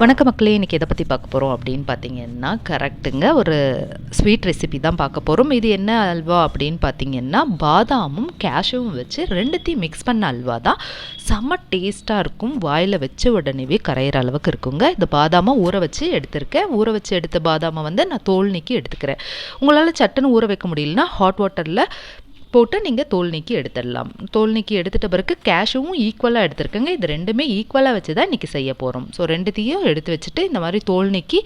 வணக்க மக்களே, இன்றைக்கி எதை பற்றி பார்க்க போகிறோம் அப்படின்னு பார்த்தீங்கன்னா, கரெக்டுங்க, ஒரு ஸ்வீட் ரெசிபி தான் பார்க்க போகிறோம். இது என்ன அல்வா அப்படின்னு பார்த்தீங்கன்னா, பாதாமும் கேஷ்யூவும் வச்சு ரெண்டுத்தையும் மிக்ஸ் பண்ண அல்வா தான். செம்ம டேஸ்ட்டாக இருக்கும். வாயில் வச்ச உடனேவே கரையிற அளவுக்கு இருக்குங்க. இந்த பாதாமை ஊற வச்சு எடுத்திருக்கேன். ஊற வச்சு எடுத்த பாதாமை நான் தோல் நீக்கி எடுத்துக்கிறேன். உங்களால் சட்டுன்னு ஊற வைக்க முடியலன்னா ஹாட் வாட்டரில் போட்டு நீங்கள் தோல் நீக்கி எடுத்துடலாம். தோல் நீக்கி எடுத்துகிட்ட பிறகு கேஷ்யூவும் ஈக்குவலாக எடுத்துருக்கேங்க. இது ரெண்டுமே ஈக்குவலாக வச்சு தான் இன்றைக்கி செய்ய போகிறோம். ஸோ ரெண்டுத்தையும் எடுத்து வச்சுட்டு இந்த மாதிரி தோல் நீக்கி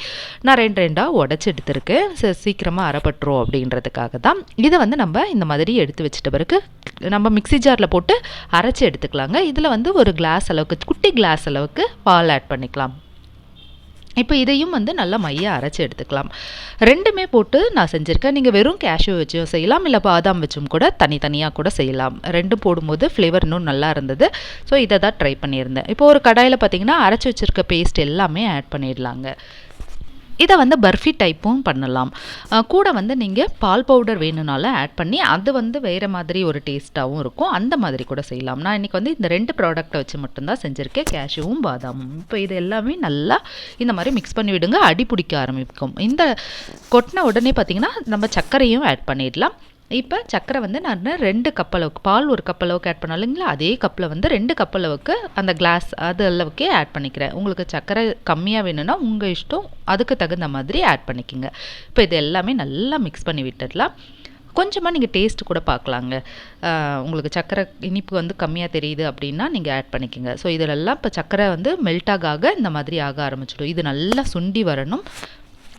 நான் ரெண்டாக உடச்சி எடுத்துருக்கேன். சீக்கிரமாக அரைப்பட்டுரும் அப்படின்றதுக்காக தான். இதை நம்ம இந்த மாதிரி எடுத்து வச்சுட்ட பிறகு நம்ம மிக்ஸி ஜாரில் போட்டு அரைச்சி எடுத்துக்கலாங்க. இதில் ஒரு கிளாஸ் அளவுக்கு, குட்டி கிளாஸ் அளவுக்கு பால் ஆட் பண்ணிக்கலாம். இப்போ இதையும் நல்லா மைய அரைச்சி எடுத்துக்கலாம். ரெண்டுமே போட்டு நான் செஞ்சுருக்கேன். நீங்கள் வெறும் கேஷ்யூ வச்சும் செய்யலாம், இல்லை பாதாம் வச்சும் கூட தனித்தனியாக கூட செய்யலாம். ரெண்டும் போடும்போது ஃப்ளேவர் இன்னும் நல்லா இருந்தது. ஸோ இதை தான் ட்ரை பண்ணியிருந்தேன். இப்போ ஒரு கடாயில் பார்த்தீங்கன்னா அரைச்சி வச்சுருக்க பேஸ்ட் எல்லாமே ஆட் பண்ணிடலாங்க. இதை பர்ஃபி டைப்பும் பண்ணலாம். கூட நீங்கள் பால் பவுடர் வேணும்னாலும் ஆட் பண்ணி அது வேறு மாதிரி ஒரு டேஸ்ட்டாகவும் இருக்கும். அந்த மாதிரி கூட செய்யலாம். நான் இன்றைக்கி இந்த 2 ப்ராடக்ட்டை வச்சு மட்டும்தான் செஞ்சுருக்கேன், கேஷ்யூவும் பாதாமும். இப்போ இது எல்லாமே நல்லா இந்த மாதிரி மிக்ஸ் பண்ணி விடுங்க. அடி பிடிக்க ஆரம்பிக்கும். இந்த கொட்டின உடனே பார்த்திங்கன்னா நம்ம சர்க்கரையும் ஆட் பண்ணிடலாம். இப்போ சர்க்கரை நான் 2 கப் அளவுக்கு, பால் 1 கப் அளவுக்கு ஆட் பண்ணோம் இல்லைங்களா, அதே கப்பில் 2 கப் அளவுக்கு அந்த கிளாஸ் அது அளவுக்கே ஆட் பண்ணிக்கிறேன். உங்களுக்கு சர்க்கரை கம்மியாக வேணும்னா உங்கள் இஷ்டம், அதுக்கு தகுந்த மாதிரி ஆட் பண்ணிக்கோங்க. இப்போ இது எல்லாமே நல்லா மிக்ஸ் பண்ணி விட்டுடலாம். கொஞ்சமாக நீங்கள் டேஸ்ட்டு கூட பார்க்கலாங்க. உங்களுக்கு சர்க்கரை இனிப்பு கம்மியாக தெரியுது அப்படின்னா நீங்கள் ஆட் பண்ணிக்கோங்க. ஸோ இதிலெல்லாம் இப்போ சர்க்கரை மெல்ட் ஆக இந்த மாதிரி ஆக ஆரம்பிச்சிடும். இது நல்லா சுண்டி வரணும்.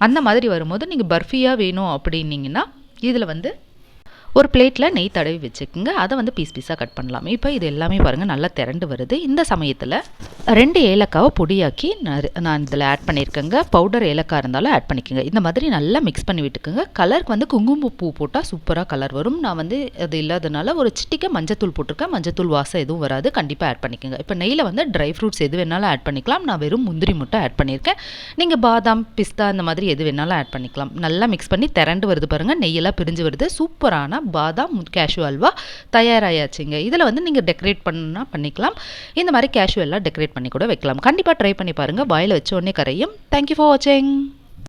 அந்த மாதிரி வரும்போது நீங்கள் பர்ஃபியாக வேணும் அப்படின்னீங்கன்னா இதில் ஒரு பிளேட்டில் நெய் தடவி வச்சுக்கோங்க. அதை பீஸ் பீஸாக கட் பண்ணலாம். இப்போ இது எல்லாமே பாருங்கள் நல்லா திரண்டு வருது. இந்த சமயத்தில் 2 ஏலக்காவை பொடியாக்கி நான் இதில் ஆட் பண்ணியிருக்கேங்க. பவுடர் ஏலக்காய் இருந்தாலும் ஆட் பண்ணிக்கோங்க. இந்த மாதிரி நல்லா மிக்ஸ் பண்ணி விட்டுக்குங்க. கலருக்கு குங்குமப்பூ போட்டால் சூப்பராக கலர் வரும். நான் அது இல்லாதனால ஒரு சிட்டிக்கை மஞ்சத்தூள் போட்டிருக்கேன். மஞ்சத்தூள் வாசம் எதுவும் வராது. கண்டிப்பாக ஆட் பண்ணிக்கோங்க. இப்போ நெய்யில் ட்ரை ஃப்ரூட்ஸ் எது வேணாலும் ஆட் பண்ணிக்கலாம். நான் வெறும் முந்திரி மட்டும் ஆட் பண்ணியிருக்கேன். நீங்கள் பாதாம், பிஸ்தா இந்த மாதிரி எது வேணாலும் ஆட் பண்ணிக்கலாம். நல்லா மிக்ஸ் பண்ணி திரண்டு வருது பாருங்கள். நெய்யெல்லாம் பிரிஞ்சு வருது. சூப்பரான பாதாம் கேஷ்யூ அல்வா தயாராகியாச்சுங்க. இதில் நீங்கள் டெக்கரேட் பண்ணால் பண்ணிக்கலாம். இந்த மாதிரி கேஷ்யூ எல்லாம் டெக்கரேட் பண்ணி கூட வைக்கலாம். கண்டிப்பாக ட்ரை பண்ணி பாருங்கள். வாயில் வச்ச உடனே கரையும். தேங்க்யூ ஃபார் வாட்சிங்.